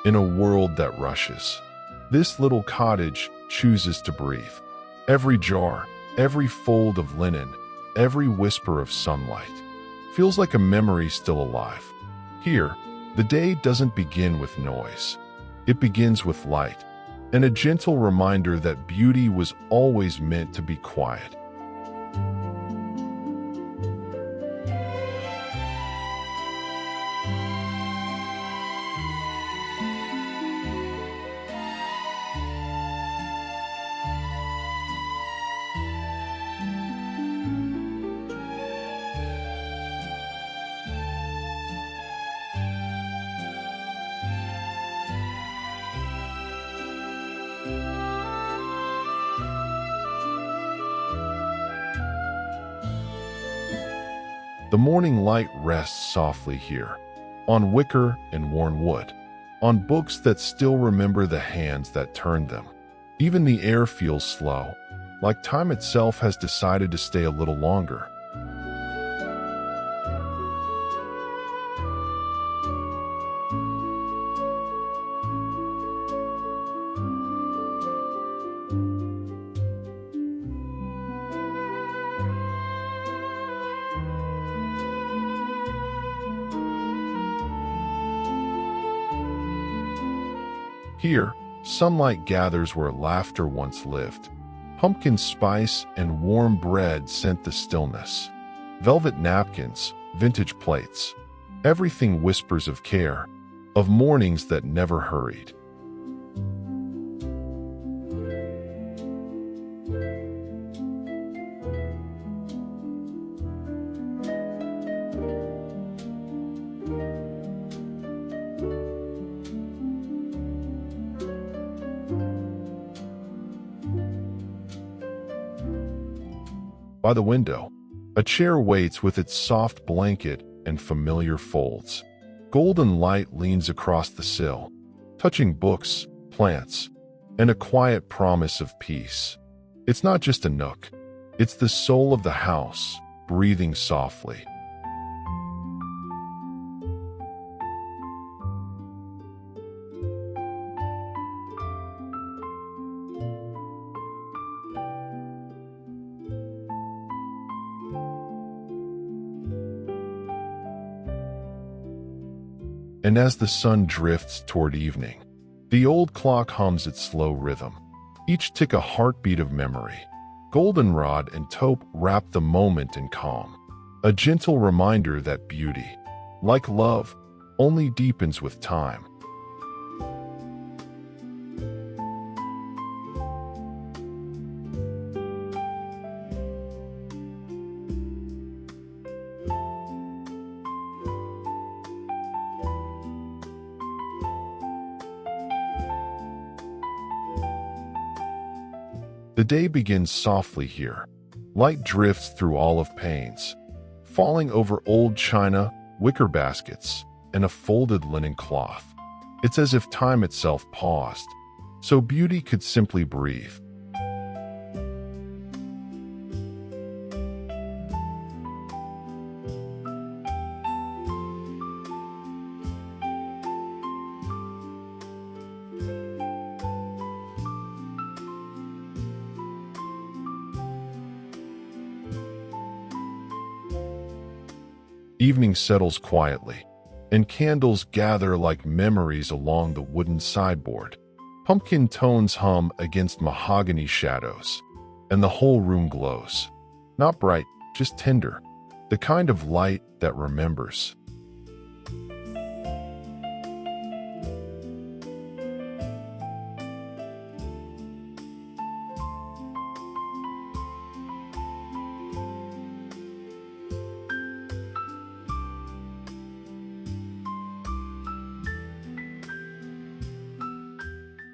in a world that rushes. This little cottage chooses to breathe. Every jar, every fold of linen, every whisper of sunlight feels like a memory still alive. Here, the day doesn't begin with noise. It begins with light, and a gentle reminder that beauty was always meant to be quiet. The morning light rests softly here, on wicker and worn wood, on books that still remember the hands that turned them. Even the air feels slow, like time itself has decided to stay a little longer. Here, sunlight gathers where laughter once lived. Pumpkin spice and warm bread scent the stillness. Velvet napkins, vintage plates. Everything whispers of care, of mornings that never hurried. By the window, a chair waits with its soft blanket and familiar folds. Golden light leans across the sill, touching books, plants, and a quiet promise of peace. It's not just a nook, it's the soul of the house, breathing softly. And as the sun drifts toward evening, the old clock hums its slow rhythm, each tick a heartbeat of memory. Goldenrod and taupe wrap the moment in calm, a gentle reminder that beauty, like love, only deepens with time. The day begins softly here. Light drifts through olive panes, falling over old china, wicker baskets, and a folded linen cloth. It's as if time itself paused, so beauty could simply breathe. Evening settles quietly, and candles gather like memories along the wooden sideboard. Pumpkin tones hum against mahogany shadows, and the whole room glows. Not bright, just tender, the kind of light that remembers.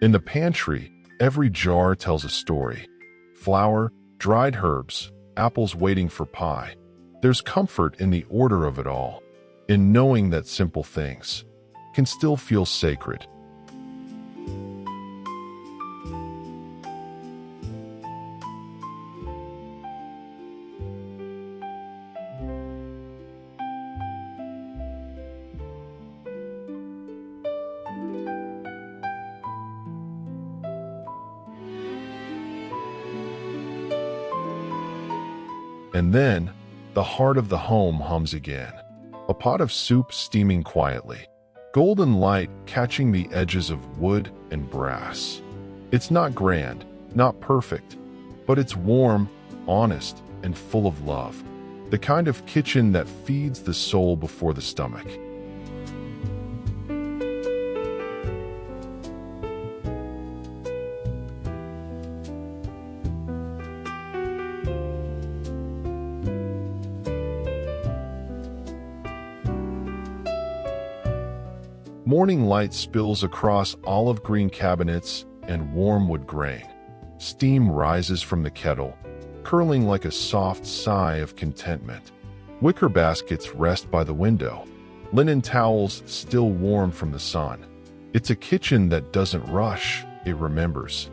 In the pantry, every jar tells a story. Flour, dried herbs, apples waiting for pie. There's comfort in the order of it all, in knowing that simple things can still feel sacred. And then, the heart of the home hums again. A pot of soup steaming quietly, golden light catching the edges of wood and brass. It's not grand, not perfect, but it's warm, honest, and full of love. The kind of kitchen that feeds the soul before the stomach. Morning light spills across olive green cabinets and warm wood grain. Steam rises from the kettle, curling like a soft sigh of contentment. Wicker baskets rest by the window, linen towels still warm from the sun. It's a kitchen that doesn't rush, it remembers.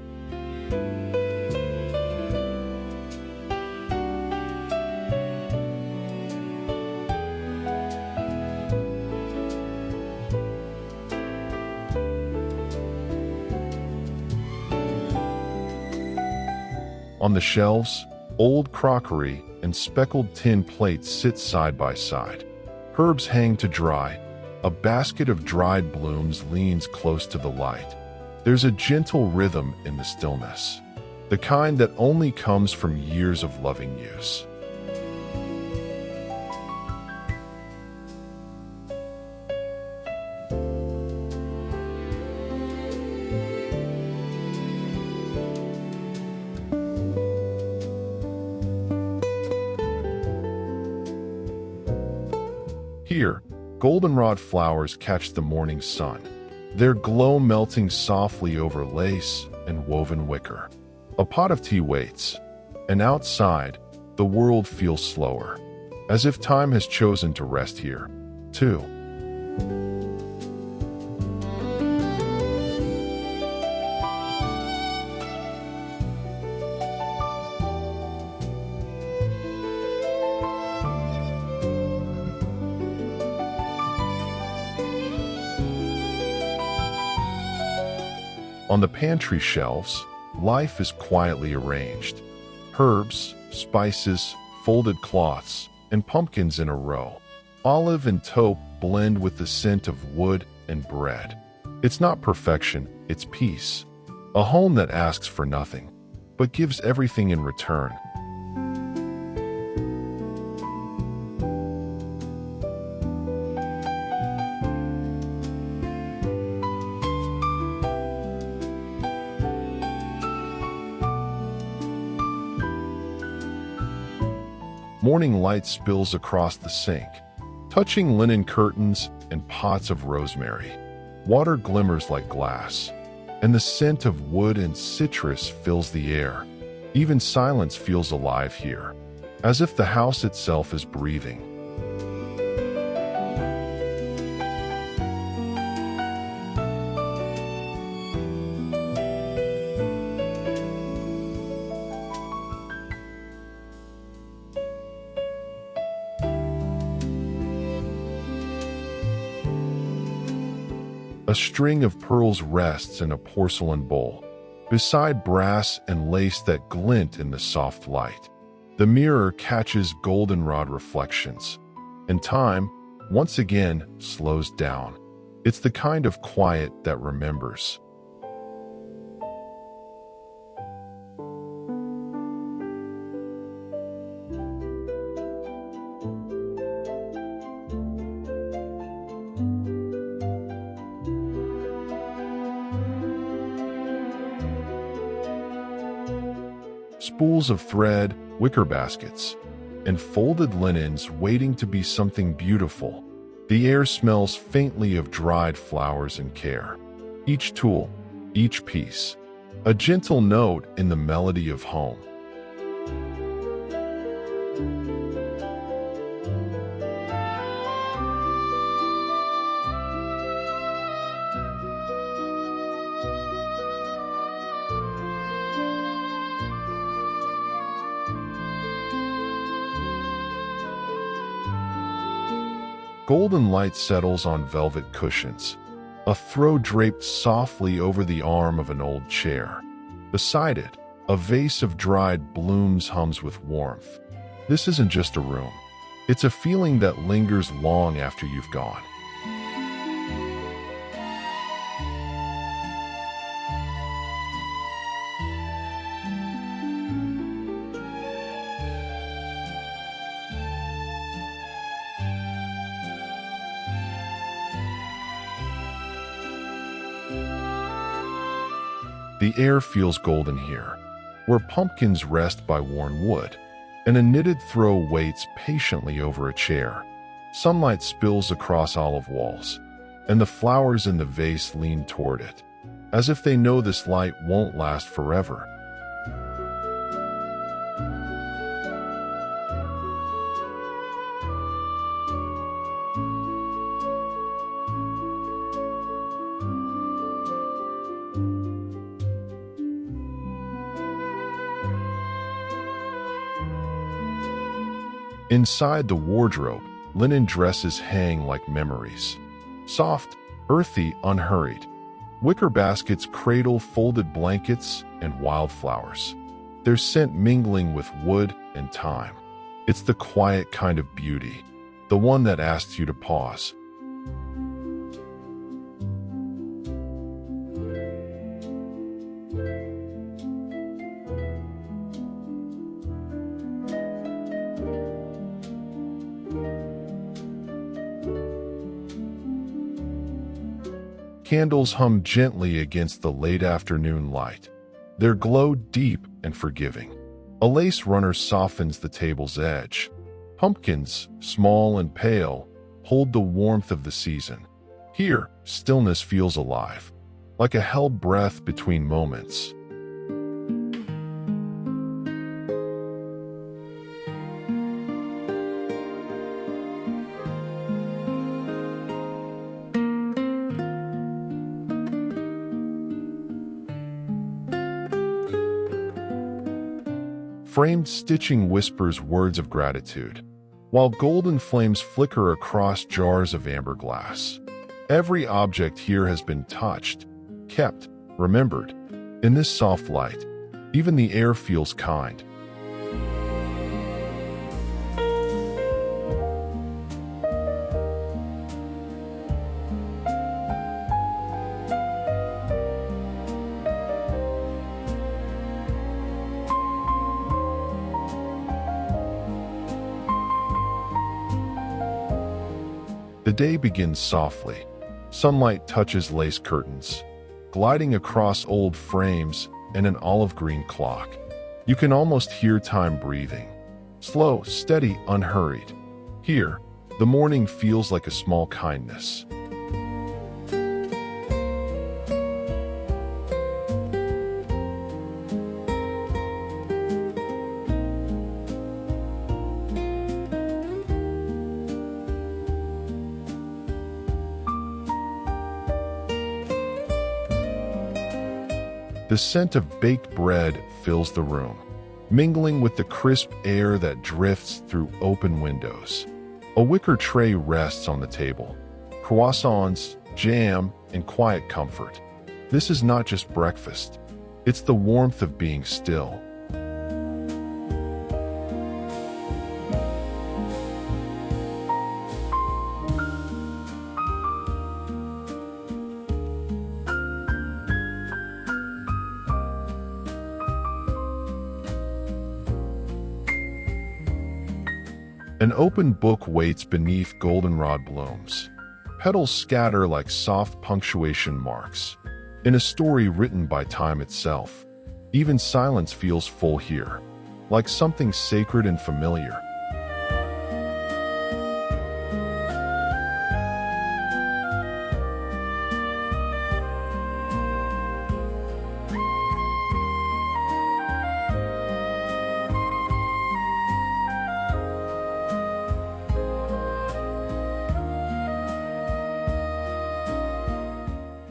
On the shelves, old crockery and speckled tin plates sit side by side. Herbs hang to dry. A basket of dried blooms leans close to the light. There's a gentle rhythm in the stillness, the kind that only comes from years of loving use. Here, goldenrod flowers catch the morning sun, their glow melting softly over lace and woven wicker. A pot of tea waits, and outside, the world feels slower, as if time has chosen to rest here, too. On the pantry shelves, life is quietly arranged. Herbs, spices, folded cloths, and pumpkins in a row. Olive and taupe blend with the scent of wood and bread. It's not perfection, it's peace. A home that asks for nothing, but gives everything in return. Morning light spills across the sink, touching linen curtains and pots of rosemary. Water glimmers like glass, and the scent of wood and citrus fills the air. Even silence feels alive here, as if the house itself is breathing. A string of pearls rests in a porcelain bowl, beside brass and lace that glint in the soft light. The mirror catches goldenrod reflections, and time, once again, slows down. It's the kind of quiet that remembers. Spools of thread, wicker baskets, and folded linens waiting to be something beautiful. The air smells faintly of dried flowers and care. Each tool, each piece, a gentle note in the melody of home. Golden light settles on velvet cushions, a throw draped softly over the arm of an old chair. Beside it, a vase of dried blooms hums with warmth. This isn't just a room. It's a feeling that lingers long after you've gone. The air feels golden here, where pumpkins rest by worn wood, and a knitted throw waits patiently over a chair. Sunlight spills across olive walls, and the flowers in the vase lean toward it, as if they know this light won't last forever. Inside the wardrobe, linen dresses hang like memories. Soft, earthy, unhurried. Wicker baskets cradle folded blankets and wildflowers, their scent mingling with wood and time. It's the quiet kind of beauty, the one that asks you to pause. Candles hum gently against the late afternoon light, their glow deep and forgiving. A lace runner softens the table's edge. Pumpkins, small and pale, hold the warmth of the season. Here, stillness feels alive, like a held breath between moments. Framed stitching whispers words of gratitude, while golden flames flicker across jars of amber glass. Every object here has been touched, kept, remembered. In this soft light, even the air feels kind. The day begins softly. Sunlight touches lace curtains, gliding across old frames and an olive green clock. You can almost hear time breathing. Slow, steady, unhurried. Here, the morning feels like a small kindness. The scent of baked bread fills the room, mingling with the crisp air that drifts through open windows. A wicker tray rests on the table. Croissants, jam, and quiet comfort. This is not just breakfast. It's the warmth of being still. An open book waits beneath goldenrod blooms. Petals scatter like soft punctuation marks. In a story written by time itself, even silence feels full here, like something sacred and familiar.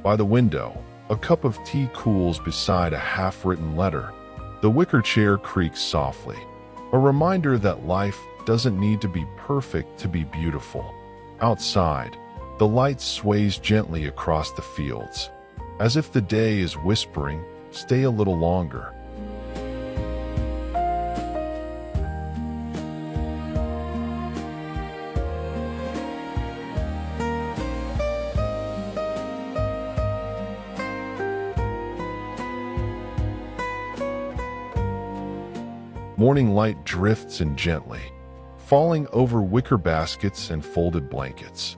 By the window, a cup of tea cools beside a half-written letter. The wicker chair creaks softly, a reminder that life doesn't need to be perfect to be beautiful. Outside, the light sways gently across the fields, as if the day is whispering, "Stay a little longer." Morning light drifts in gently, falling over wicker baskets and folded blankets.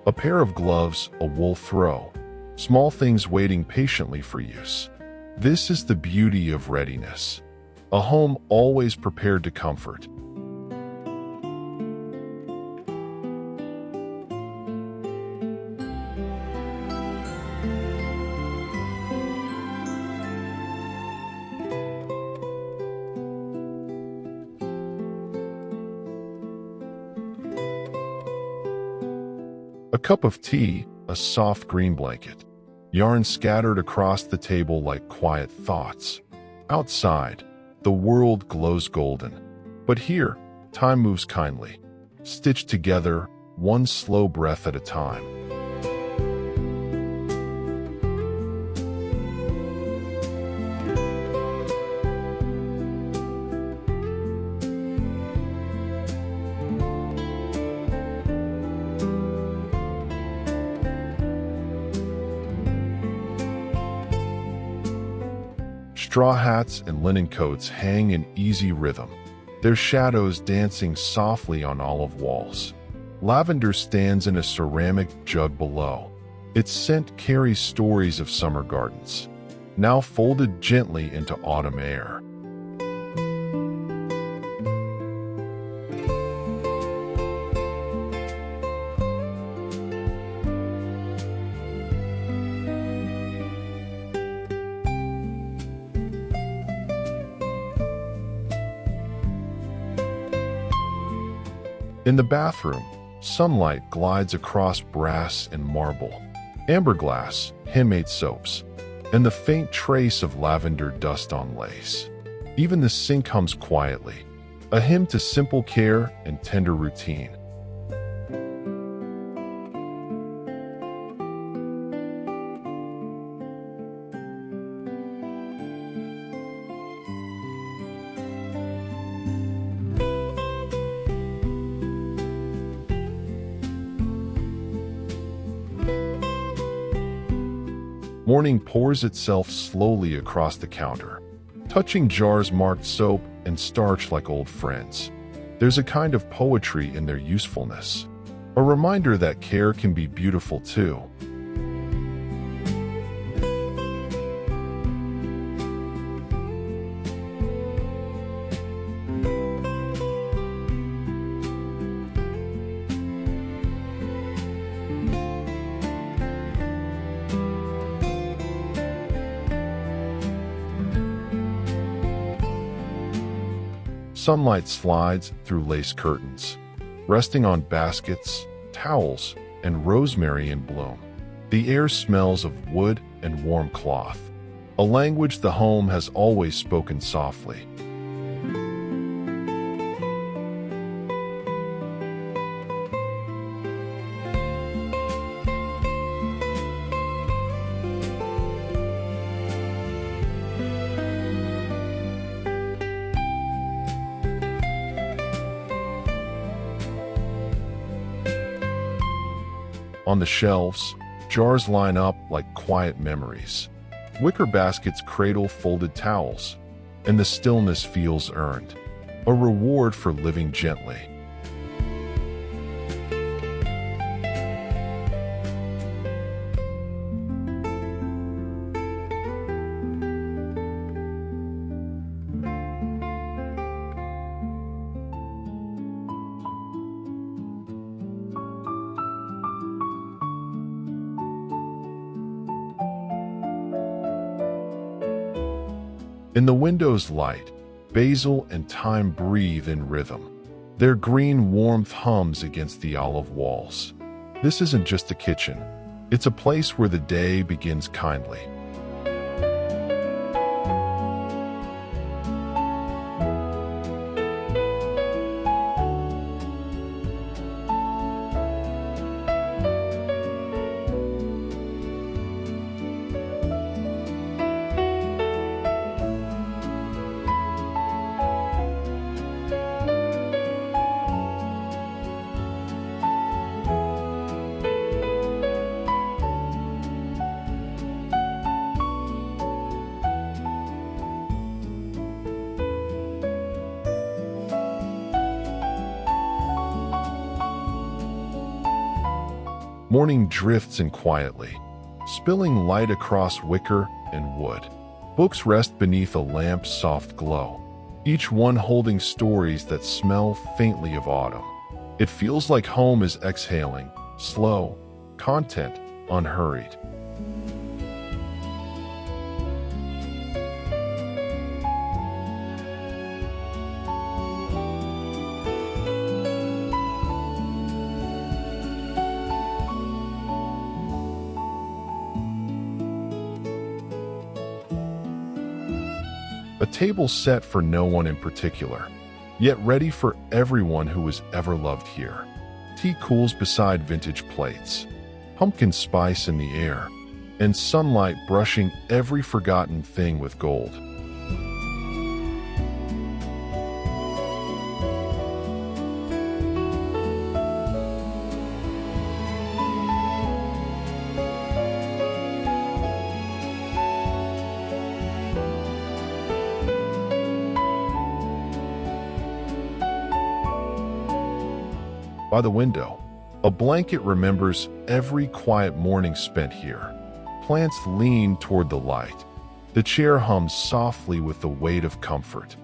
A pair of gloves, a wool throw, small things waiting patiently for use. This is the beauty of readiness. A home always prepared to comfort. A cup of tea, a soft green blanket. Yarn scattered across the table like quiet thoughts. Outside, the world glows golden. But here, time moves kindly, stitched together, one slow breath at a time. Straw hats and linen coats hang in easy rhythm, their shadows dancing softly on olive walls. Lavender stands in a ceramic jug below. Its scent carries stories of summer gardens, now folded gently into autumn air. In the bathroom, sunlight glides across brass and marble, amber glass, handmade soaps, and the faint trace of lavender dust on lace. Even the sink hums quietly, a hymn to simple care and tender routine. Morning pours itself slowly across the counter, touching jars marked soap and starch like old friends. There's a kind of poetry in their usefulness, a reminder that care can be beautiful too. Sunlight slides through lace curtains, resting on baskets, towels, and rosemary in bloom. The air smells of wood and warm cloth, a language the home has always spoken softly. On the shelves, jars line up like quiet memories. Wicker baskets cradle folded towels, and the stillness feels earned, a reward for living gently. In the window's light, basil and thyme breathe in rhythm. Their green warmth hums against the olive walls. This isn't just a kitchen. It's a place where the day begins kindly. Morning drifts in quietly, spilling light across wicker and wood. Books rest beneath a lamp's soft glow, each one holding stories that smell faintly of autumn. It feels like home is exhaling, slow, content unhurried. A table set for no one in particular, yet ready for everyone who has ever loved here. Tea cools beside vintage plates, pumpkin spice in the air, and sunlight brushing every forgotten thing with gold. By the window, a blanket remembers every quiet morning spent here. Plants lean toward the light. The chair hums softly with the weight of comfort.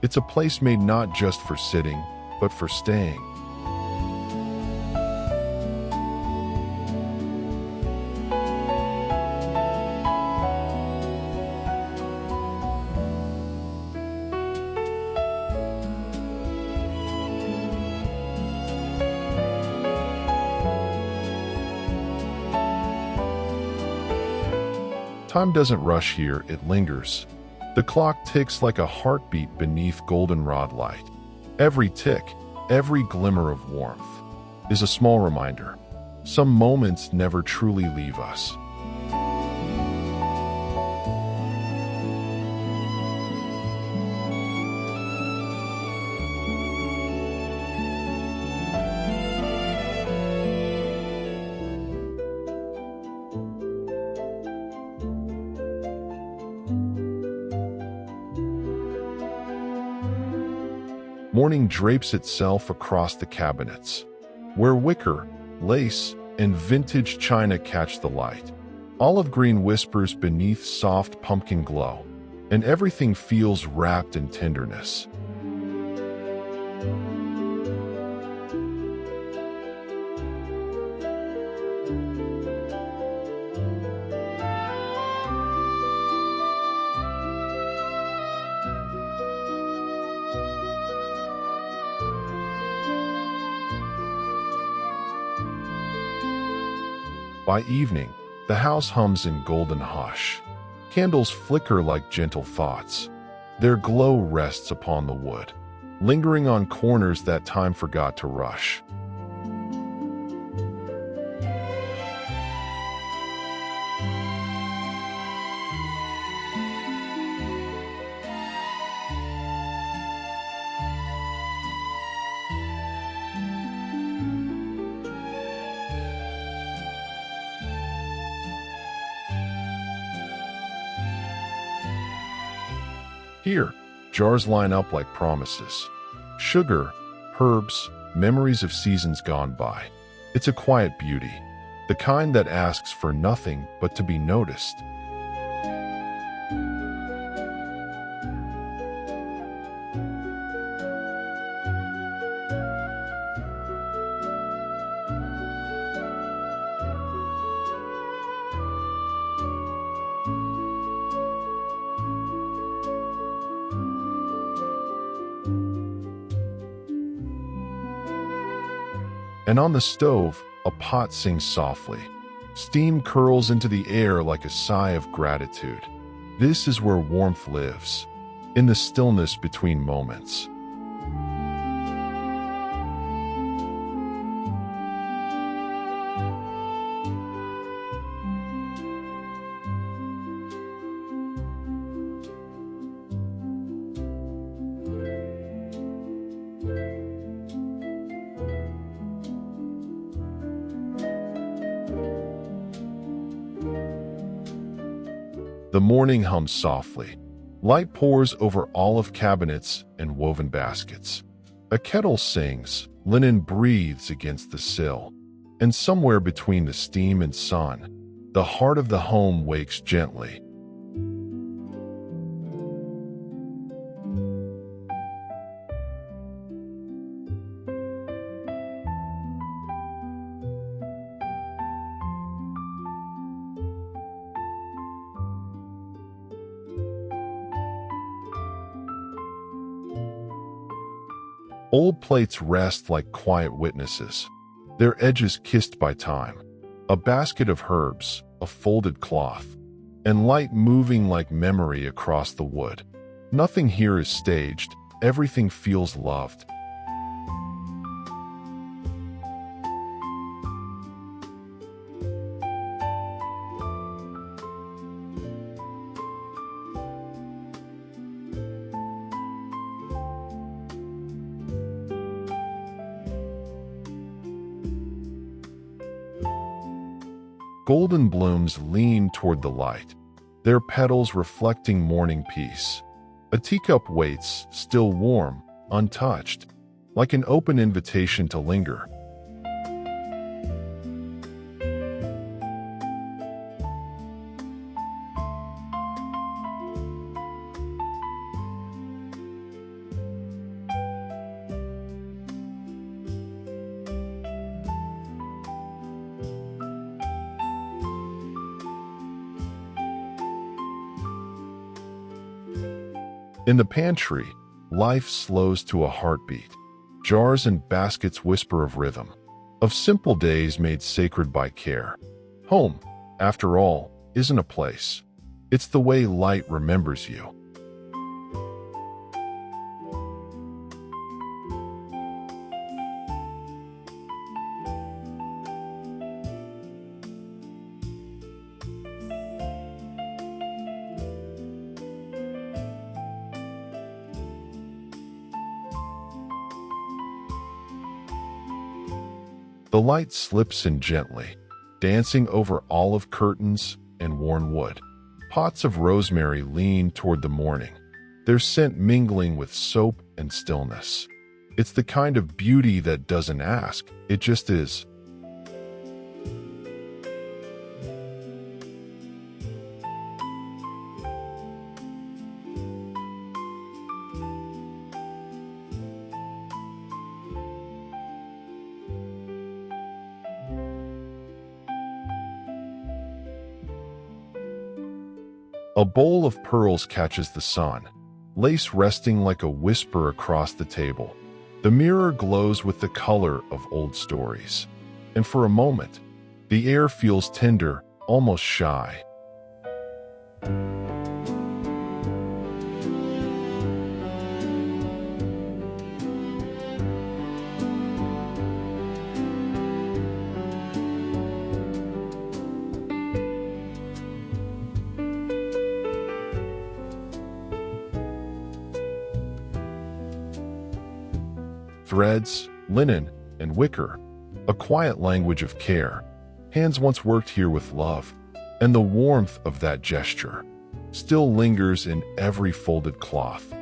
It's a place made not just for sitting, but for staying. Time doesn't rush here, it lingers. The clock ticks like a heartbeat beneath goldenrod light. Every tick, every glimmer of warmth, is a small reminder. Some moments never truly leave us. Morning drapes itself across the cabinets, where wicker, lace, and vintage china catch the light. Olive green whispers beneath soft pumpkin glow, and everything feels wrapped in tenderness. By evening, the house hums in golden hush. Candles flicker like gentle thoughts. Their glow rests upon the wood, lingering on corners that time forgot to rush. Here, jars line up like promises. Sugar, herbs, memories of seasons gone by. It's a quiet beauty, the kind that asks for nothing but to be noticed. And on the stove, a pot sings softly. Steam curls into the air like a sigh of gratitude. This is where warmth lives, in the stillness between moments. The morning hums softly. Light pours over olive cabinets and woven baskets. A kettle sings, linen breathes against the sill, And somewhere between the steam and sun, the heart of the home wakes gently. Old plates rest like quiet witnesses, their edges kissed by time. A basket of herbs, a folded cloth, and light moving like memory across the wood. Nothing here is staged, everything feels loved. Golden blooms lean toward the light, their petals reflecting morning peace. A teacup waits, still warm, untouched, like an open invitation to linger. In the pantry, life slows to a heartbeat. Jars and baskets whisper of rhythm, of simple days made sacred by care. Home, after all, isn't a place. It's the way light remembers you. The light slips in gently, dancing over olive curtains and worn wood. Pots of rosemary lean toward the morning, their scent mingling with soap and stillness. It's the kind of beauty that doesn't ask, it just is. A bowl of pearls catches the sun, lace resting like a whisper across the table. The mirror glows with the color of old stories. And for a moment, the air feels tender, almost shy. Threads, linen, and wicker, a quiet language of care. Hands once worked here with love, and the warmth of that gesture still lingers in every folded cloth.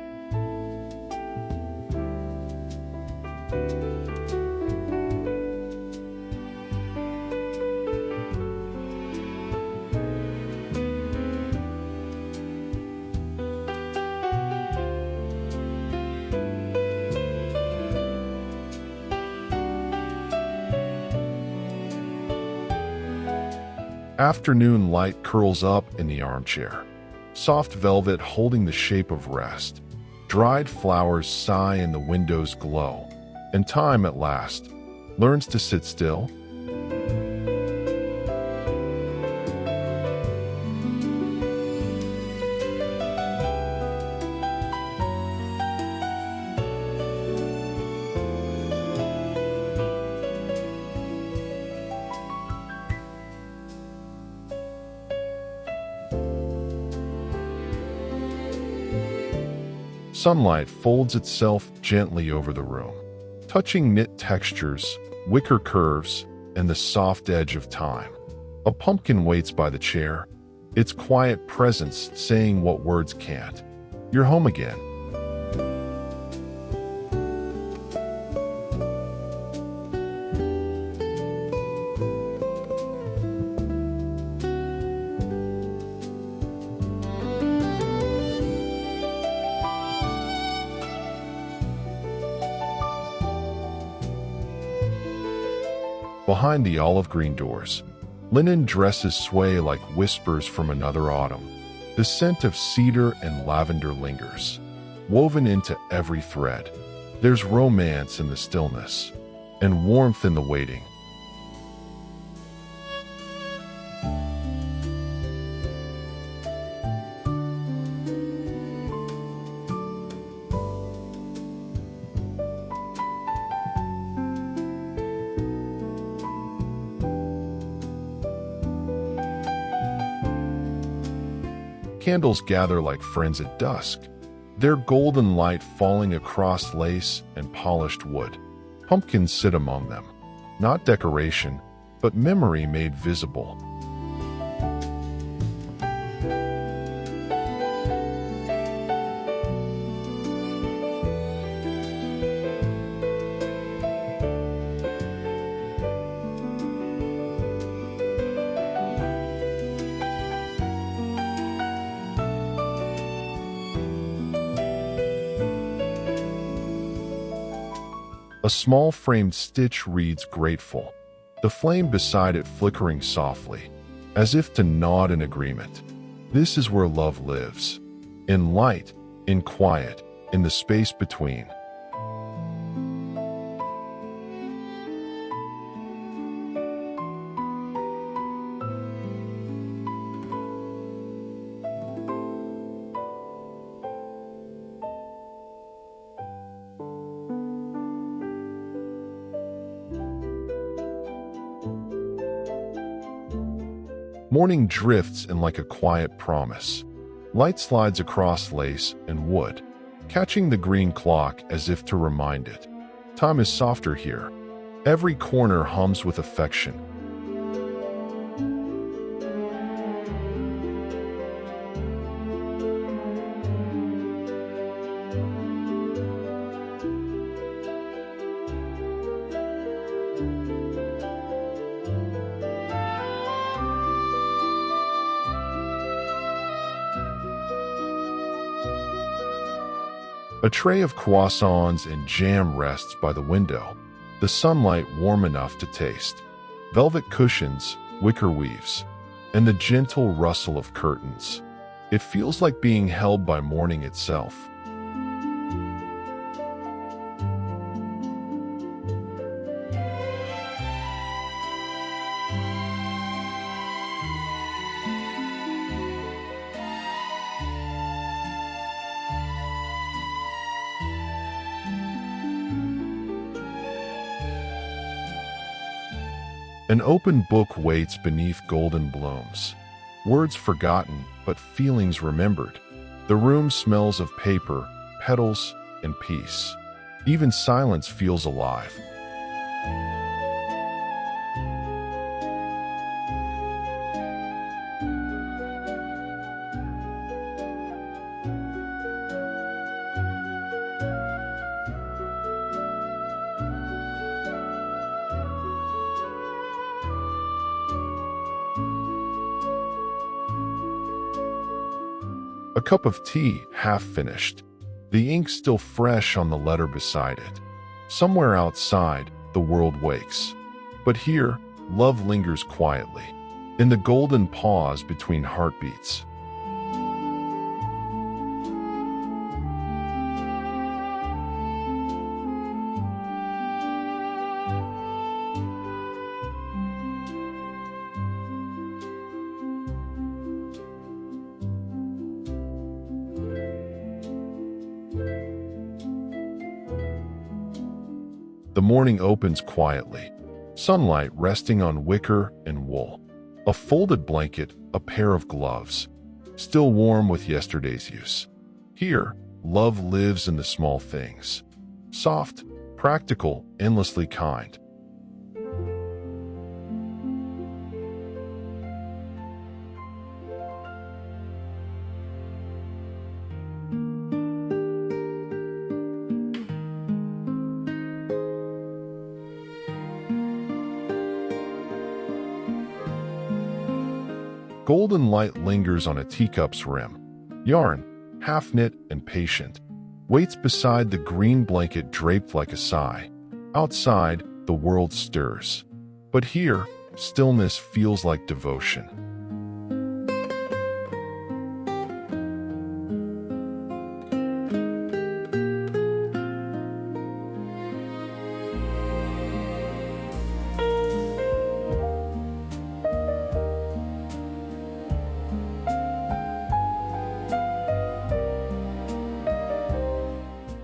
Afternoon light curls up in the armchair, soft velvet holding the shape of rest. Dried flowers sigh in the window's glow, and time at last learns to sit still. Sunlight folds itself gently over the room, touching knit textures, wicker curves, and the soft edge of time. A pumpkin waits by the chair, its quiet presence saying what words can't. You're home again. Behind the olive green doors, linen dresses sway like whispers from another autumn. The scent of cedar and lavender lingers, woven into every thread. There's romance in the stillness, and warmth in the waiting. Candles gather like friends at dusk, their golden light falling across lace and polished wood. Pumpkins sit among them, not decoration, but memory made visible. A small framed stitch reads grateful, the flame beside it flickering softly, as if to nod in agreement. This is where love lives, in light, in quiet, in the space between. Morning drifts in like a quiet promise. Light slides across lace and wood, catching the green clock as if to remind it. Time is softer here. Every corner hums with affection. A tray of croissants and jam rests by the window, the sunlight warm enough to taste. Velvet cushions, wicker weaves, and the gentle rustle of curtains. It feels like being held by morning itself. An open book waits beneath golden blooms. Words forgotten, but feelings remembered. The room smells of paper, petals, and peace. Even silence feels alive. A cup of tea, half finished, the ink still fresh on the letter beside it. Somewhere outside, the world wakes. But here, love lingers quietly, in the golden pause between heartbeats. The morning opens quietly, sunlight resting on wicker and wool. A folded blanket, a pair of gloves, still warm with yesterday's use. Here, love lives in the small things. Soft, practical, endlessly kind. Golden light lingers on a teacup's rim. Yarn, half-knit and patient, waits beside the green blanket draped like a sigh. Outside, the world stirs. But here, stillness feels like devotion.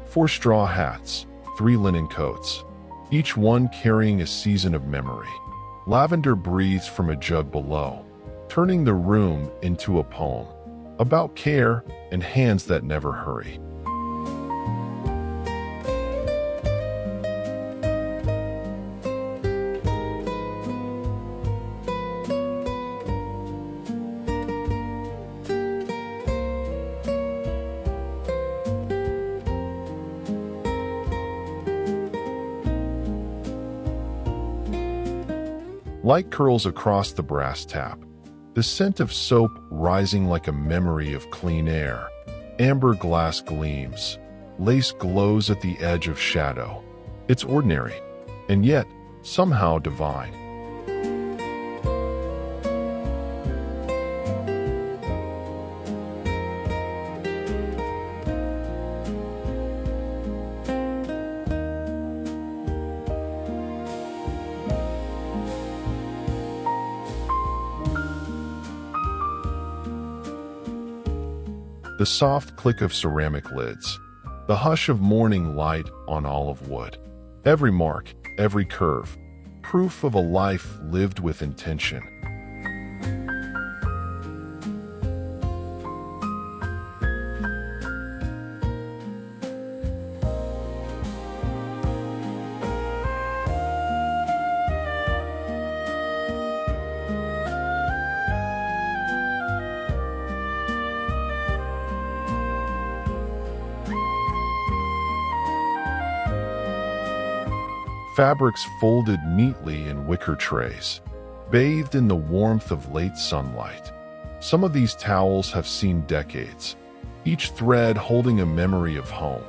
Four straw hats, 3 linen coats, each one carrying a season of memory. Lavender breathes from a jug below, turning the room into a poem about care and hands that never hurry. Light curls across the brass tap, the scent of soap rising like a memory of clean air. Amber glass gleams, lace glows at the edge of shadow. It's ordinary, and yet somehow divine. The soft click of ceramic lids, the hush of morning light on olive wood. Every mark, every curve, proof of a life lived with intention. Fabrics folded neatly in wicker trays, bathed in the warmth of late sunlight. Some of these towels have seen decades, each thread holding a memory of home.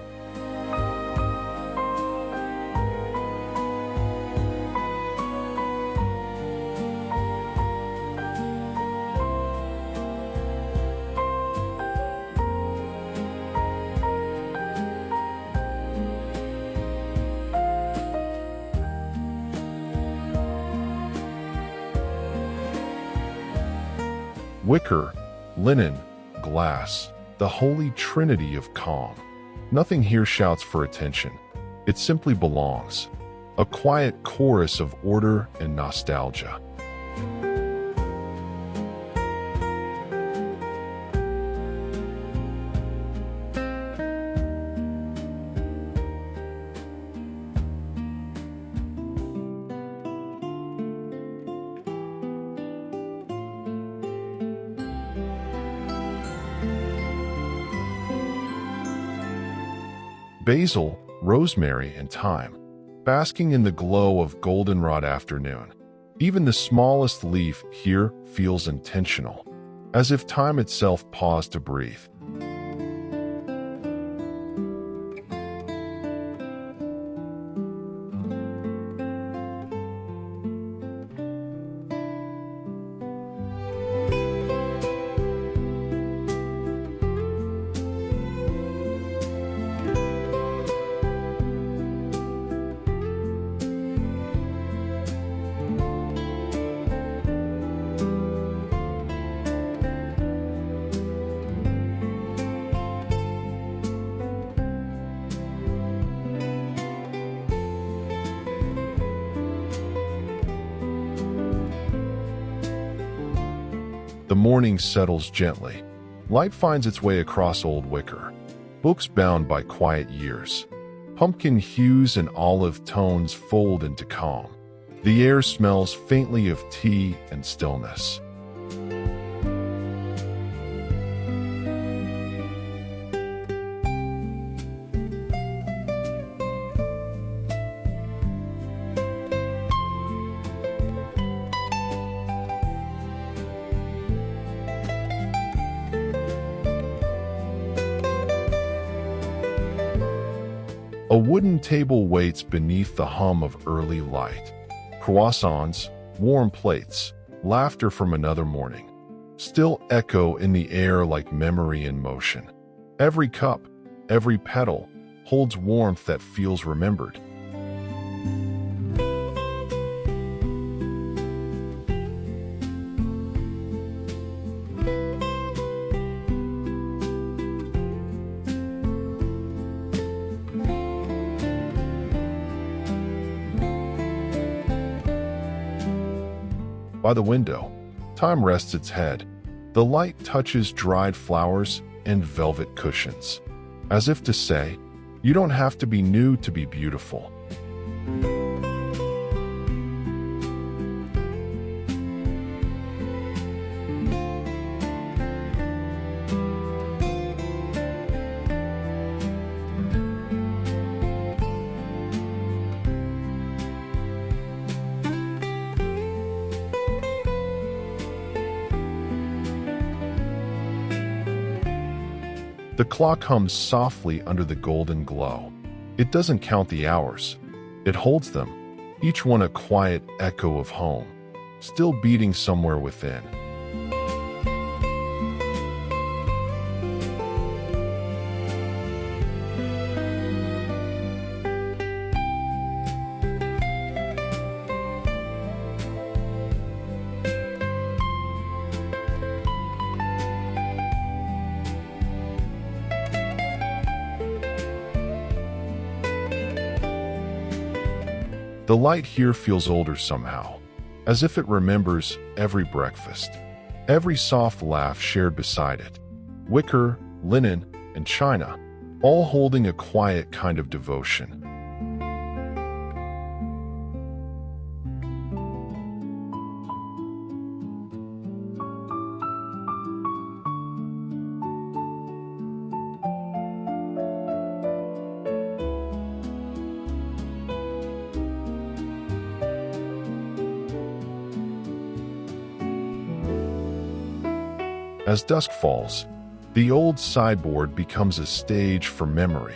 Wicker, linen, glass, the holy trinity of calm. Nothing here shouts for attention. It simply belongs. A quiet chorus of order and nostalgia. Basil, rosemary, and thyme, basking in the glow of goldenrod afternoon. Even the smallest leaf here feels intentional, as if time itself paused to breathe. The morning settles gently. Light finds its way across old wicker. Books bound by quiet years. Pumpkin hues and olive tones fold into calm. The air smells faintly of tea and stillness. A wooden table waits beneath the hum of early light. Croissants, warm plates, laughter from another morning, still echo in the air like memory in motion. Every cup, every petal, holds warmth that feels remembered. By the window, time rests its head. The light touches dried flowers and velvet cushions, as if to say, you don't have to be new to be beautiful. The clock hums softly under the golden glow. It doesn't count the hours. It holds them, each one a quiet echo of home, still beating somewhere within. The light here feels older somehow, as if it remembers every breakfast, every soft laugh shared beside it. Wicker, linen, and china, all holding a quiet kind of devotion. As dusk falls, the old sideboard becomes a stage for memory.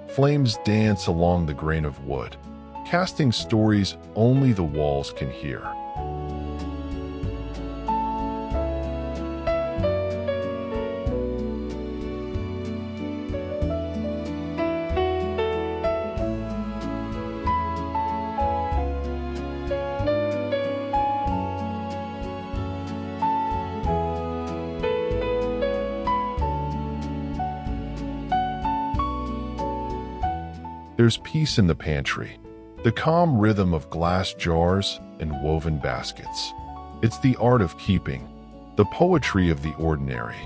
Flames dance along the grain of wood, casting stories only the walls can hear. There's peace in the pantry, the calm rhythm of glass jars and woven baskets. It's the art of keeping, the poetry of the ordinary.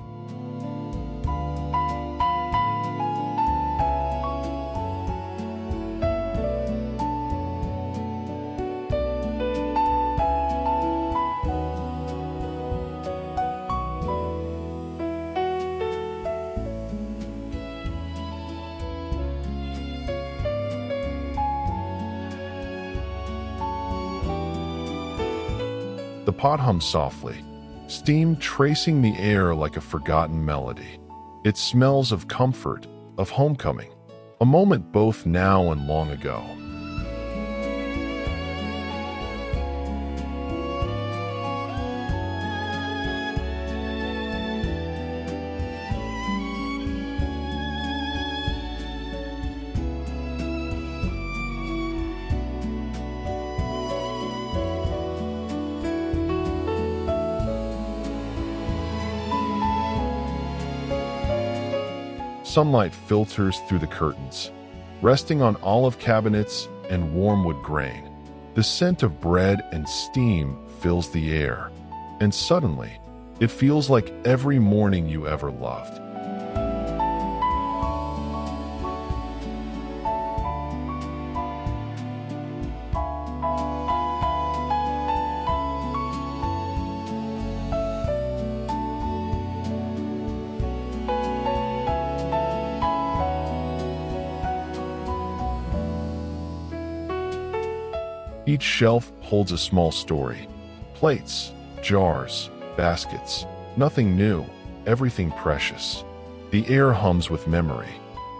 The pot hums softly, steam tracing the air like a forgotten melody. It smells of comfort, of homecoming, a moment both now and long ago. Sunlight filters through the curtains, resting on olive cabinets and warm wood grain. The scent of bread and steam fills the air, and suddenly, it feels like every morning you ever loved. Each shelf holds a small story. Plates, jars, baskets. Nothing new, everything precious. The air hums with memory,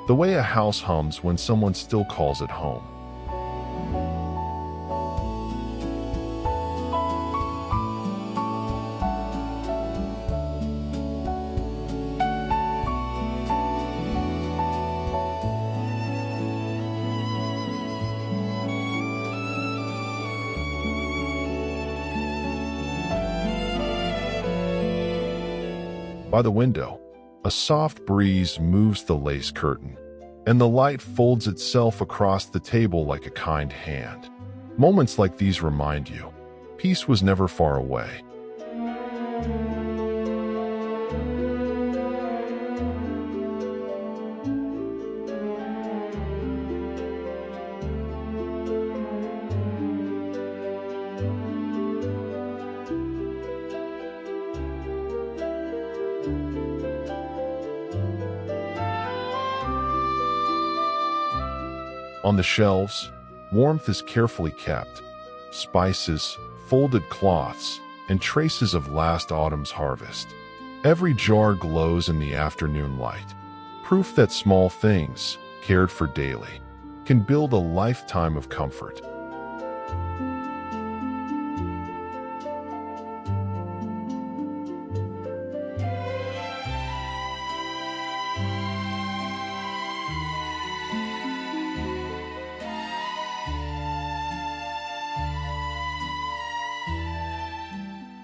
the way a house hums when someone still calls it home. By the window, a soft breeze moves the lace curtain, and the light folds itself across the table like a kind hand. Moments like these remind you, peace was never far away. On the shelves, warmth is carefully kept. Spices, folded cloths, and traces of last autumn's harvest. Every jar glows in the afternoon light, proof that small things, cared for daily, can build a lifetime of comfort.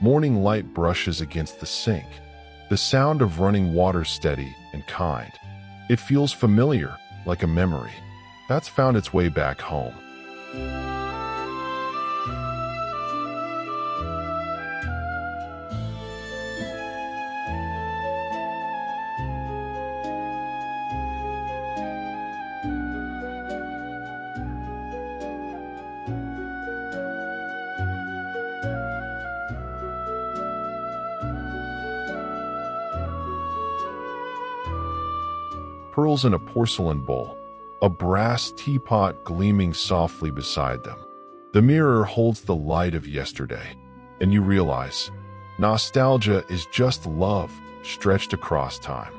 Morning light brushes against the sink, the sound of running water steady and kind. It feels familiar, like a memory that's found its way back home. Pearls in a porcelain bowl, a brass teapot gleaming softly beside them. The mirror holds the light of yesterday, and you realize nostalgia is just love stretched across time.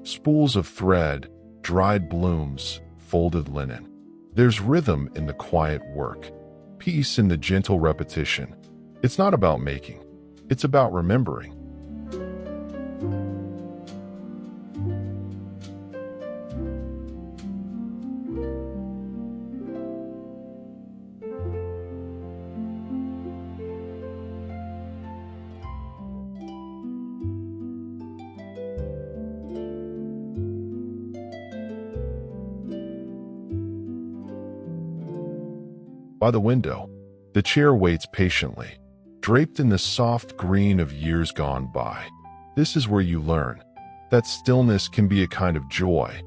Spools of thread, dried blooms, folded linen. There's rhythm in the quiet work, peace in the gentle repetition. It's not about making, it's about remembering. By the window, the chair waits patiently, draped in the soft green of years gone by. This is where you learn that stillness can be a kind of joy.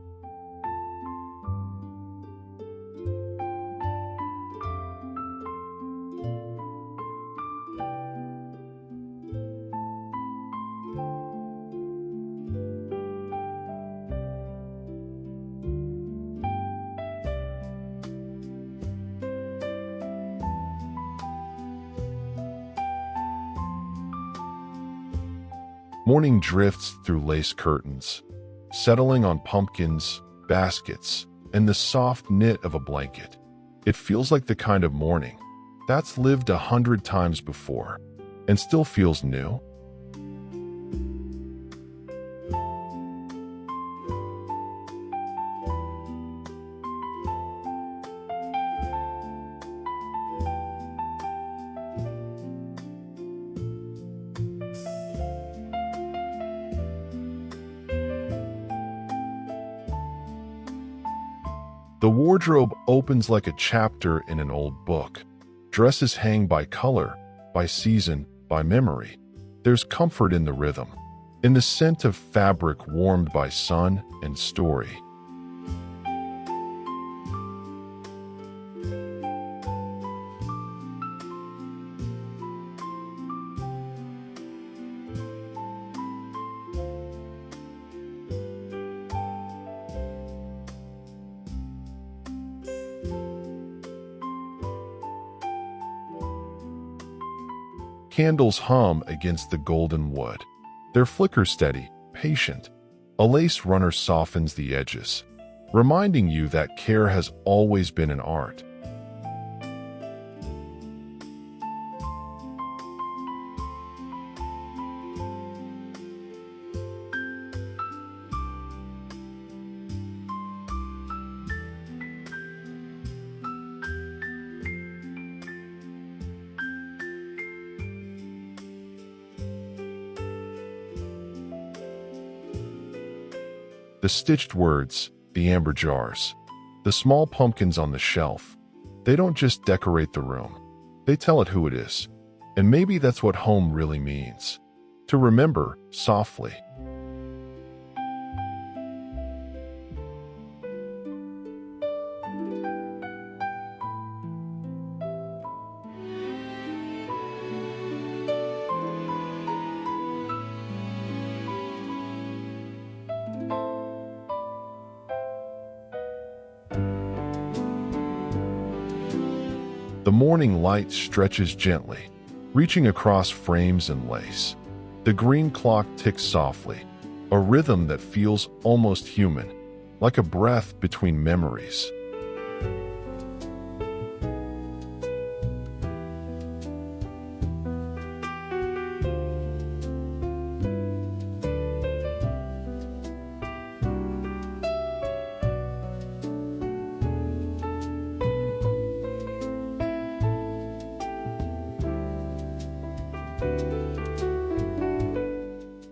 Morning drifts through lace curtains, settling on pumpkins, baskets, and the soft knit of a blanket. It feels like the kind of morning that's lived 100 times before and still feels new. The wardrobe opens like a chapter in an old book. Dresses hang by color, by season, by memory. There's comfort in the rhythm, in the scent of fabric warmed by sun and story. Candles hum against the golden wood. Their flicker steady, patient. A lace runner softens the edges, reminding you that care has always been an art. The stitched words, the amber jars, the small pumpkins on the shelf. They don't just decorate the room. They tell it who it is. And maybe that's what home really means. To remember softly. The morning light stretches gently, reaching across frames and lace. The green clock ticks softly, a rhythm that feels almost human, like a breath between memories.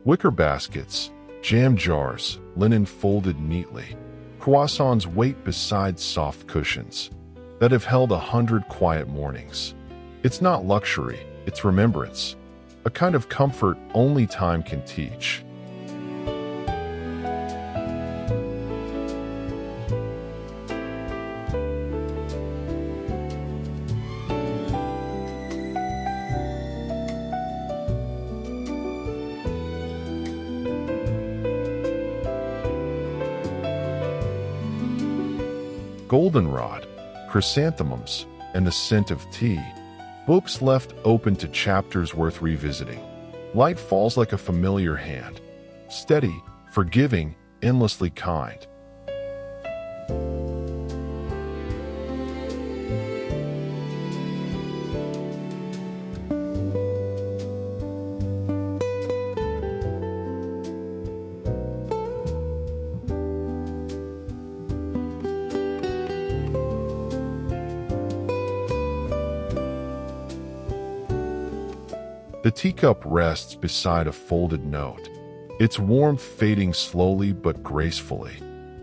Wicker baskets, jam jars, linen folded neatly. Croissants wait beside soft cushions that have held 100 quiet mornings. It's not luxury, it's remembrance, a kind of comfort only time can teach. Goldenrod, chrysanthemums, and the scent of tea. Books left open to chapters worth revisiting. Light falls like a familiar hand. Steady, forgiving, endlessly kind. The teacup rests beside a folded note, its warmth fading slowly but gracefully.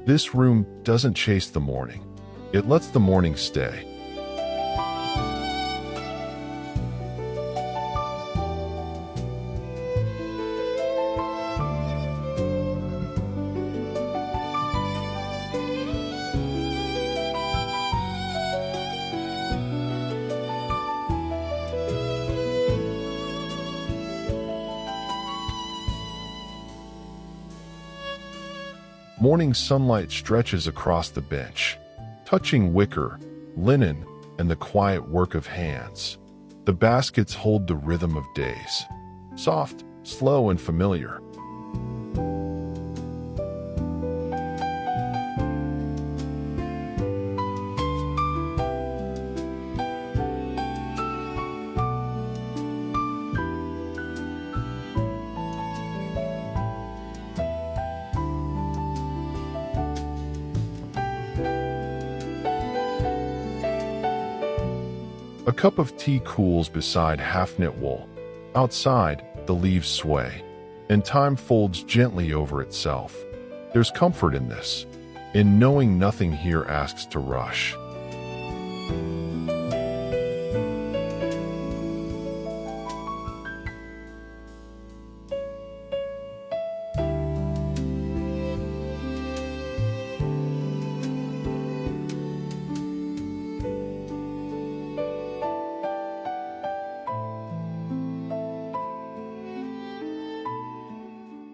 This room doesn't chase the morning. It lets the morning stay. Morning sunlight stretches across the bench, touching wicker, linen, and the quiet work of hands. The baskets hold the rhythm of days, soft, slow, and familiar. A cup of tea cools beside half-knit wool. Outside, the leaves sway, and time folds gently over itself. There's comfort in this, in knowing nothing here asks to rush.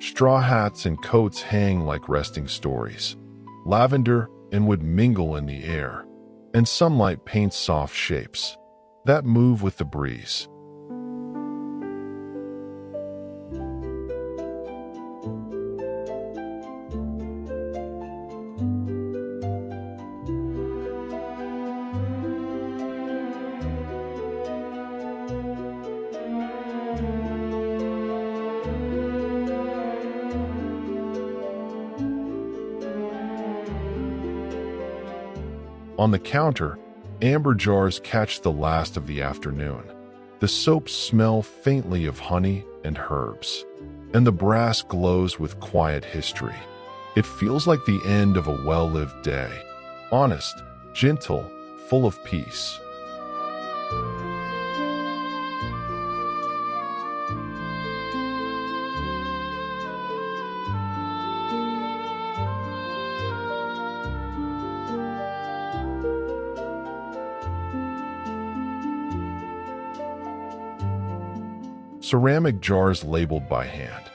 Straw hats and coats hang like resting stories. Lavender and wood mingle in the air, and sunlight paints soft shapes that move with the breeze. On the counter, amber jars catch the last of the afternoon. The soaps smell faintly of honey and herbs, and the brass glows with quiet history. It feels like the end of a well-lived day. Honest, gentle, full of peace. Ceramic jars labeled by hand.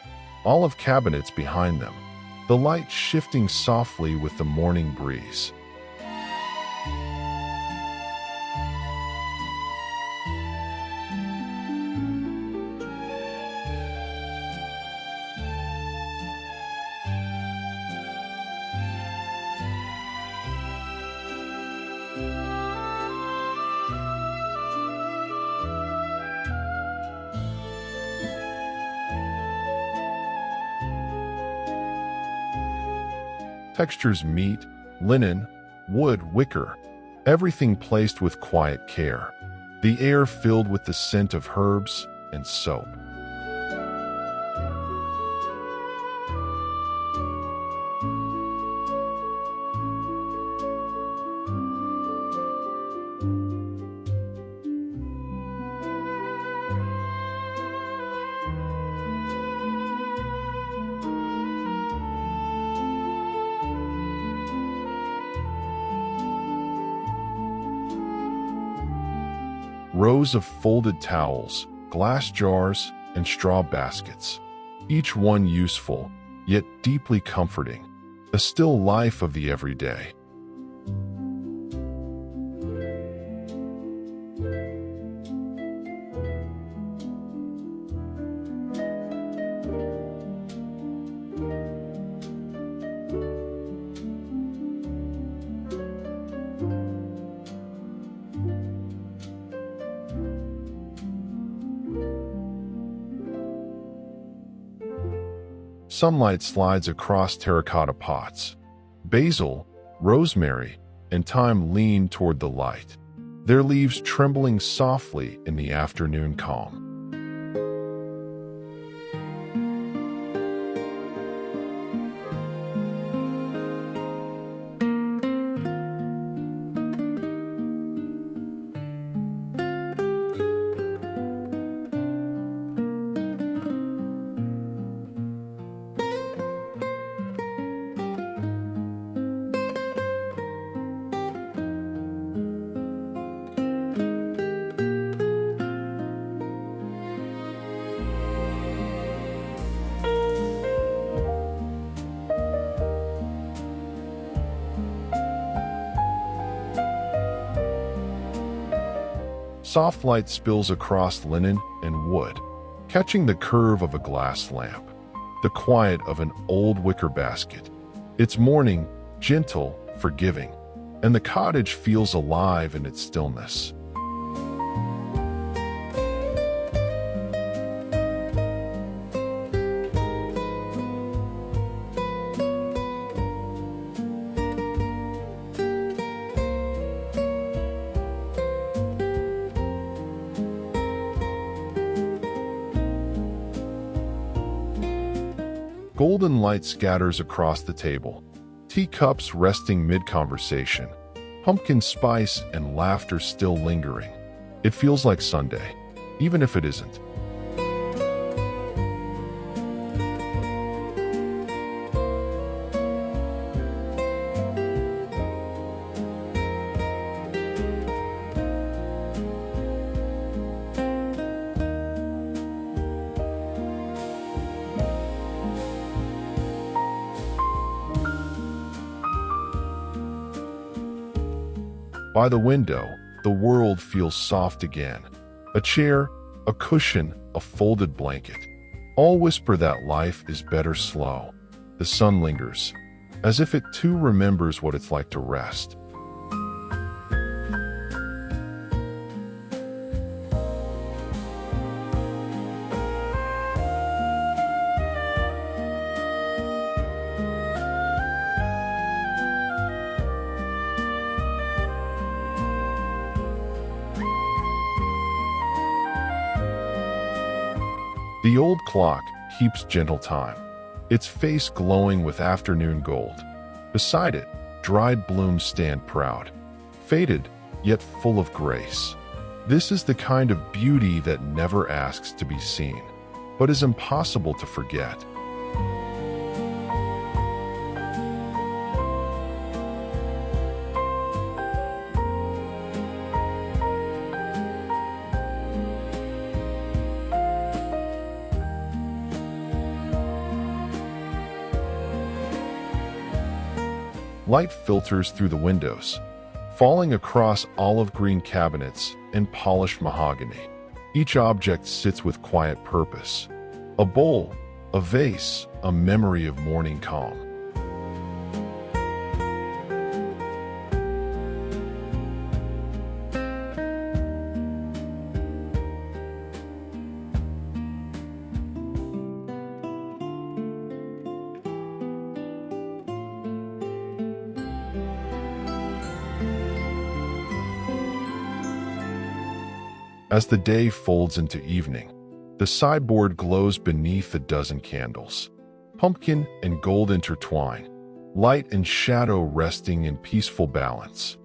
Olive cabinets behind them. The light shifting softly with the morning breeze. Textures meat, linen, wood, wicker, everything placed with quiet care. The air filled with the scent of herbs and soap. Rows of folded towels, glass jars, and straw baskets, each one useful, yet deeply comforting, a still life of the everyday. Sunlight slides across terracotta pots. Basil, rosemary, and thyme lean toward the light, their leaves trembling softly in the afternoon calm. Soft light spills across linen and wood, catching the curve of a glass lamp, the quiet of an old wicker basket. It's morning, gentle, forgiving, and the cottage feels alive in its stillness. Golden light scatters across the table, teacups resting mid-conversation, pumpkin spice and laughter still lingering. It feels like Sunday, even if it isn't. By the window, the world feels soft again. A chair, a cushion, a folded blanket. All whisper that life is better slow. The sun lingers, as if it too remembers what it's like to rest. The old clock keeps gentle time. its face glowing with afternoon gold. Beside it, dried blooms stand proud, faded, yet full of grace. This is the kind of beauty that never asks to be seen, but is impossible to forget. Light filters through the windows, falling across olive green cabinets and polished mahogany. Each object sits with quiet purpose. A bowl, a vase, a memory of morning calm. As the day folds into evening, the sideboard glows beneath a dozen candles. Pumpkin and gold intertwine, light and shadow resting in peaceful balance.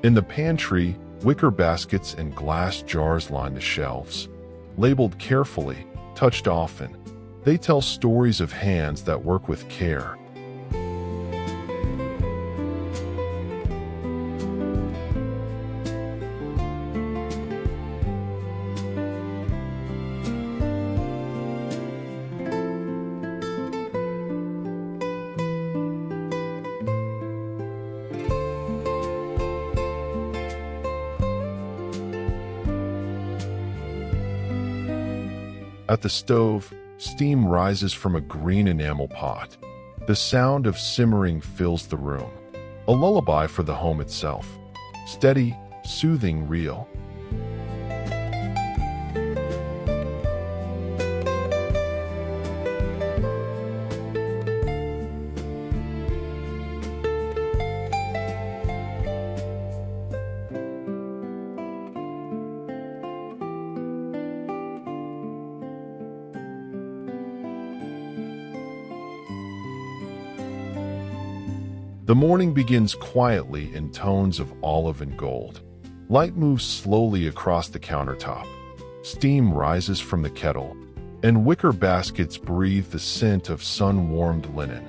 In the pantry, wicker baskets and glass jars line the shelves. Labeled carefully, touched often, they tell stories of hands that work with care. At the stove, steam rises from a green enamel pot. The sound of simmering fills the room. A lullaby for the home itself. Steady, soothing, real. The morning begins quietly in tones of olive and gold. Light moves slowly across the countertop. Steam rises from the kettle, and wicker baskets breathe the scent of sun-warmed linen.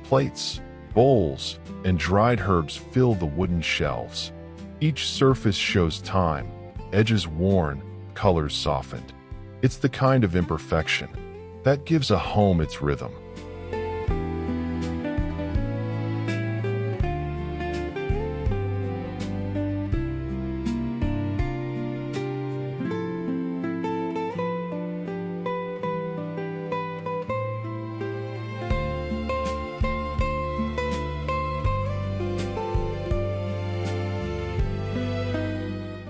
Plates, bowls, and dried herbs fill the wooden shelves. Each surface shows time, edges worn, colors softened. It's the kind of imperfection that gives a home its rhythm.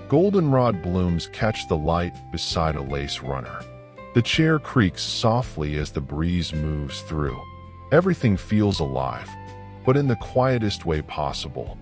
Goldenrod blooms catch the light beside a lace runner. The chair creaks softly as the breeze moves through. Everything feels alive, but in the quietest way possible.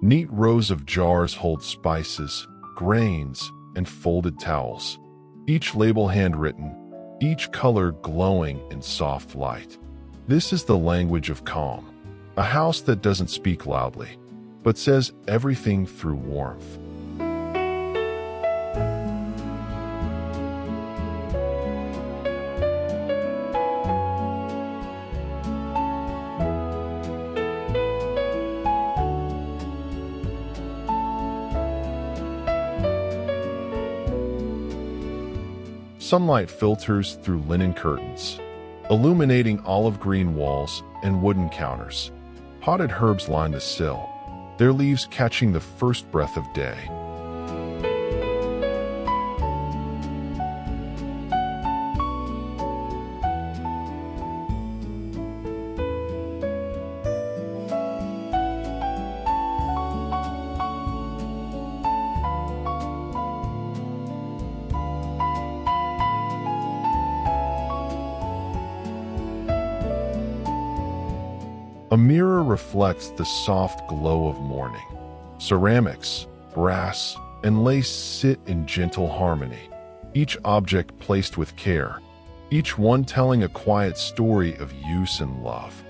Neat rows of jars hold spices, grains, and folded towels. Each label handwritten, each color glowing in soft light. This is the language of calm. A house that doesn't speak loudly, but says everything through warmth. Sunlight filters through linen curtains, illuminating olive green walls and wooden counters. Potted herbs line the sill, their leaves catching the first breath of day. A mirror reflects the soft glow of morning. Ceramics, brass, and lace sit in gentle harmony, each object placed with care, each one telling a quiet story of use and love.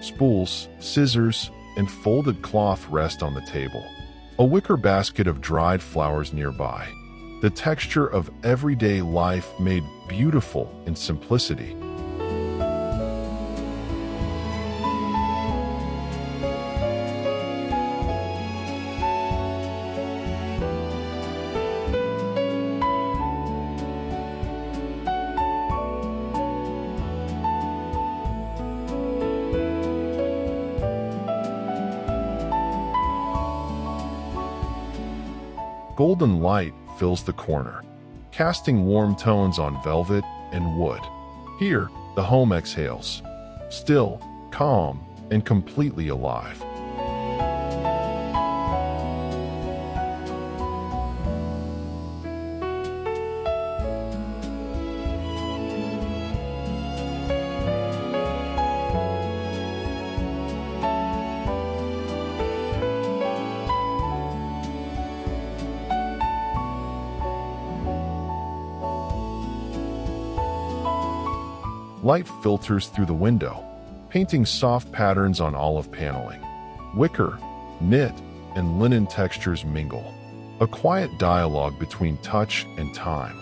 Spools, scissors, and folded cloth rest on the table. A wicker basket of dried flowers nearby. The texture of everyday life made beautiful in simplicity. Golden light fills the corner, casting warm tones on velvet and wood. Here, the home exhales, still, calm, and completely alive. Light filters through the window, painting soft patterns on olive paneling. Wicker, knit, and linen textures mingle, a quiet dialogue between touch and time.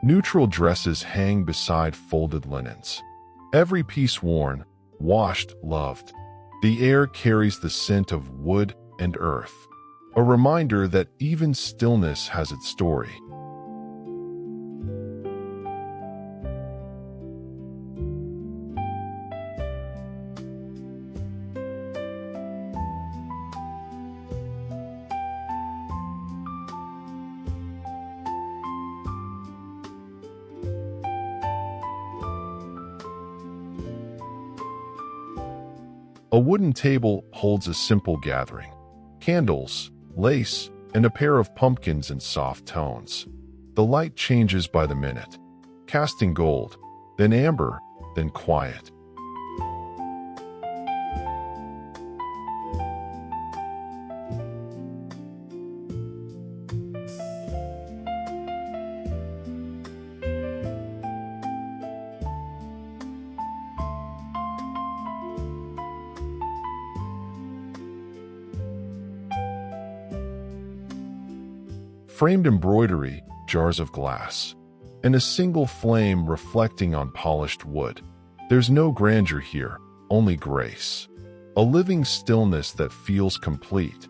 Neutral dresses hang beside folded linens. Every piece worn, washed, loved. The air carries the scent of wood and earth, a reminder that even stillness has its story. A wooden table holds a simple gathering. Candles, lace, and a pair of pumpkins in soft tones. The light changes by the minute, casting gold, then amber, then quiet. Framed embroidery, jars of glass, and a single flame reflecting on polished wood. There's no grandeur here, only grace. A living stillness that feels complete.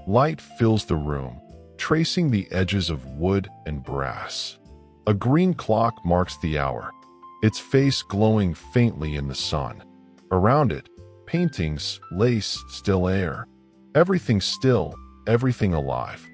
Light fills the room, tracing the edges of wood and brass. A green clock marks the hour, its face glowing faintly in the sun. Around it, paintings, lace, still air. Everything still, everything alive.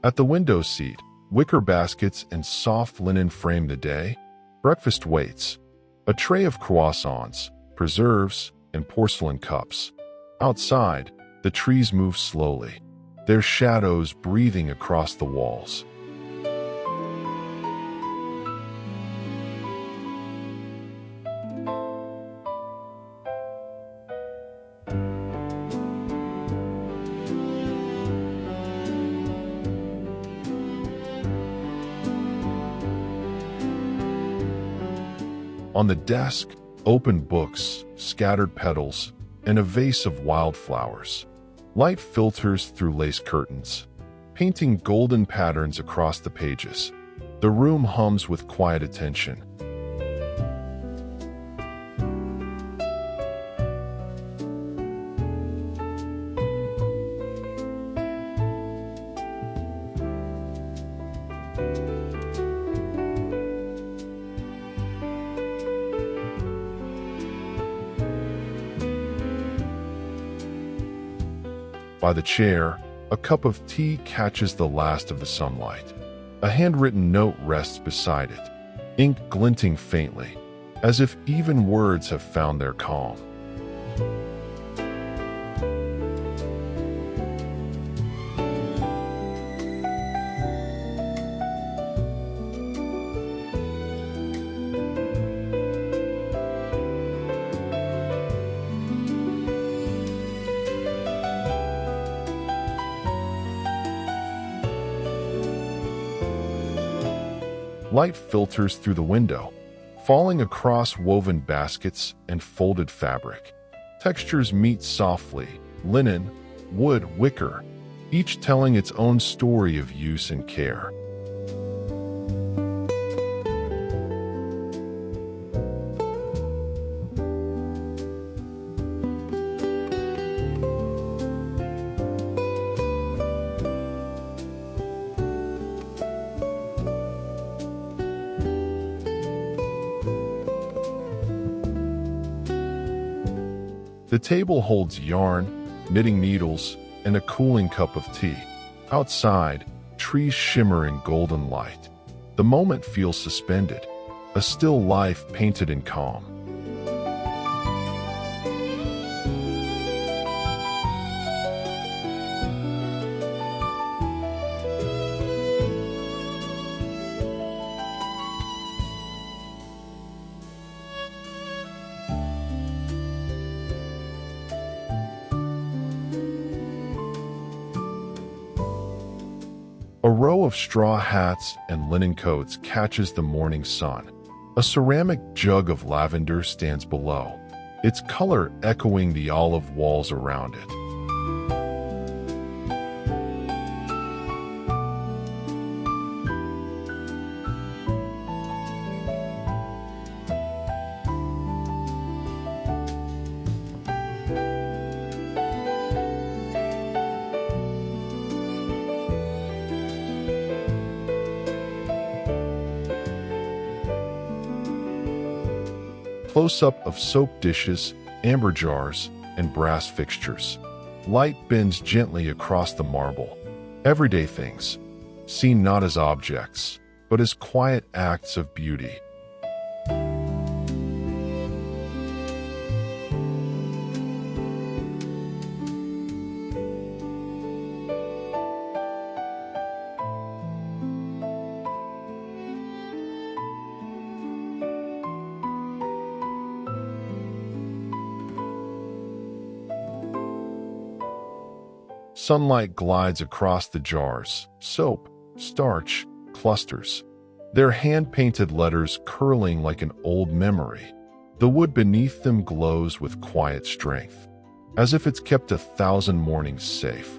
At the window seat, wicker baskets and soft linen frame the day. Breakfast waits. A tray of croissants, preserves, and porcelain cups. Outside, the trees move slowly, their shadows breathing across the walls. On the desk, open books, scattered petals, and a vase of wildflowers. Light filters through lace curtains, painting golden patterns across the pages. The room hums with quiet attention. By the chair, a cup of tea catches the last of the sunlight. A handwritten note rests beside it, ink glinting faintly, as if even words have found their calm. Light filters through the window, falling across woven baskets and folded fabric. Textures meet softly, linen, wood, wicker, each telling its own story of use and care. The table holds yarn, knitting needles, and a cooling cup of tea. Outside, trees shimmer in golden light. The moment feels suspended, a still life painted in calm. A row of straw hats and linen coats catches the morning sun. A ceramic jug of lavender stands below, its color echoing the olive walls around it. Close-up of soap dishes, amber jars, and brass fixtures. Light bends gently across the marble. Everyday things, seen not as objects, but as quiet acts of beauty. Sunlight glides across the jars, soap, starch, clusters, their hand-painted letters curling like an old memory. The wood beneath them glows with quiet strength, as if it's kept 1,000 mornings safe.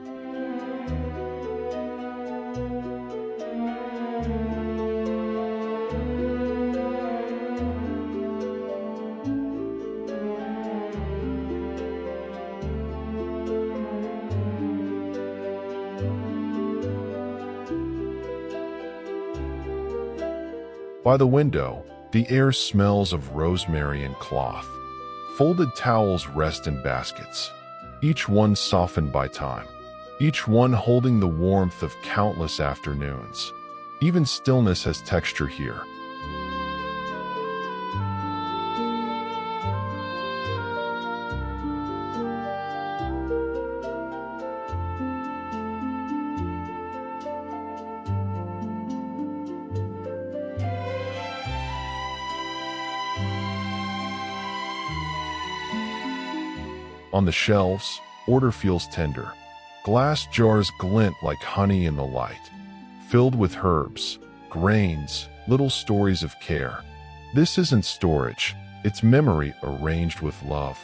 By the window, the air smells of rosemary and cloth. Folded towels rest in baskets, each one softened by time, each one holding the warmth of countless afternoons. Even stillness has texture here. On the shelves, order feels tender. Glass jars glint like honey in the light, filled with herbs, grains, little stories of care. This isn't storage, it's memory arranged with love.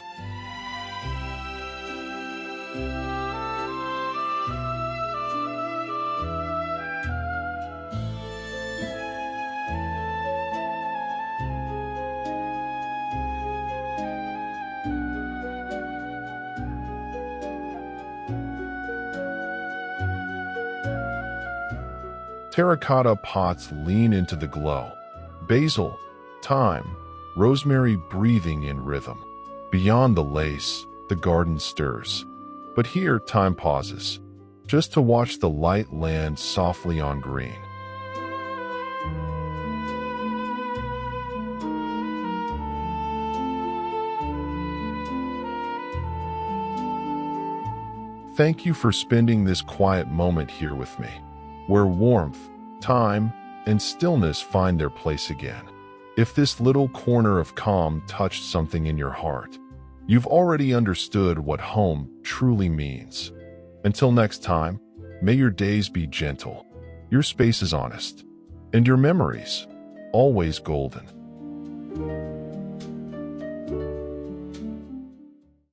Terracotta pots lean into the glow. Basil, thyme, rosemary breathing in rhythm. Beyond the lace, the garden stirs. But here time pauses, just to watch the light land softly on green. Thank you for spending this quiet moment here with me, where warmth, time, and stillness find their place again. If this little corner of calm touched something in your heart, you've already understood what home truly means. Until next time, may your days be gentle, your spaces honest, and your memories always golden.